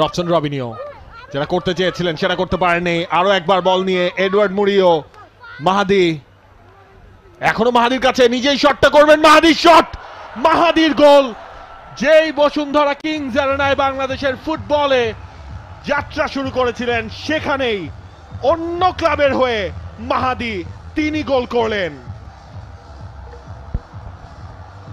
Robson রবিনিও যেটা করতে চেয়েছিলেন সেটা করতে পারেনি। আরো একবার বল নিয়ে এডওয়ার্ড মুরিও, মাহাদি এখনো মাহাদির কাছে, নিজেই শটটা করবেন, মাহাদির শট, মাহাদির গোল। যেই বসুন্ধরা কিংস অ্যারেনায় বাংলাদেশের ফুটবলে যাত্রা শুরু করেছিলেন, সেখানেই অন্য ক্লাবের হয়ে মাহাদি তিনি গোল করলেন।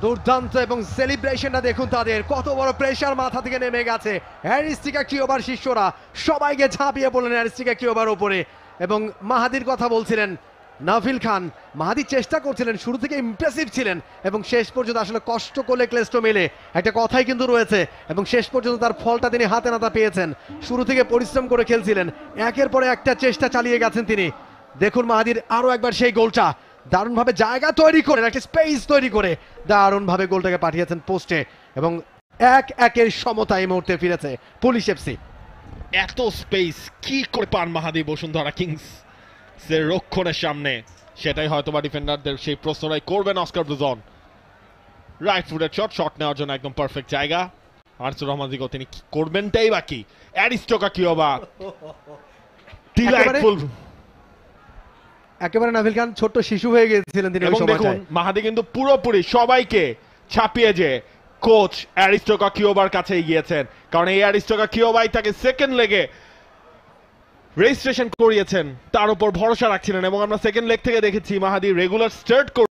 দুর্দান্ত, এবং সেলিব্রেশনটা দেখুন তাদের, কত বড় প্রেসার মাথা থেকে নেমে গেছে। অ্যারিস্টিকা কিওবার শিষ্যরা সবাইকে ঝাঁপিয়ে পড়লেন অ্যারিস্টিকা কিওবার উপরে। এবং মাহাদির কথা বলছিলেন নাফিল খান, মাহাদি চেষ্টা করছিলেন, শুরু থেকে ইমপ্রেসিভ ছিলেন এবং শেষ পর্যন্ত আসলে কষ্ট করলে ক্লেষ্ট মেলে একটা কথাই কিন্তু রয়েছে, এবং শেষ পর্যন্ত তার ফলটা তিনি হাতে নাতা পেয়েছেন। শুরু থেকে পরিশ্রম করে খেলছিলেন, একের পরে একটা চেষ্টা চালিয়ে গেছেন তিনি। দেখুন মাহাদির আরো একবার সেই গোলটা, দারুণভাবে জায়গা তৈরি করে, একটা স্পেস তৈরি করে দারুণভাবে গোলটাকে পাঠিয়েছেন পোস্টে, এবং 1-1 সমতা এই মুহূর্তে ফিরেছে পুলিশ এফসি। এত স্পেস কি করে পান মাহাদি বসুন্ধরা কিংস রক্ষণের সামনে, সেটাই হয়তোবা ডিফেন্ডারদের সেই প্রশ্নটাই করবেন অস্কার ব্রুজন। রাইট ফুটের শট নেওয়ার জন্য একদম পারফেক্ট জায়গা। আরসুর রহমান জিগো তিনি কি করবেনটাই বাকি। অ্যারিস্টোকা কিওবা ডিলাইটফুল, একেবারে নাভিল খান ছোট্ট শিশু হয়ে গিয়েছিলেন তিনি। এবং দেখুন মাহাদি কিন্তু পুরোপুরি সবাইকে ছাপিয়ে যে কোচ অ্যারিস্টোকা কিওবার কাছে গিয়েছেন, কারণ এই অ্যারিস্টোকা কিওবাই তাকে সেকেন্ড লেগে রেজিস্ট্রেশন করিয়েছেন, তার উপর ভরসা রাখছিলেন, এবং আমরা সেকেন্ড লেগ থেকে দেখেছি মাহাদি রেগুলার স্টার্ট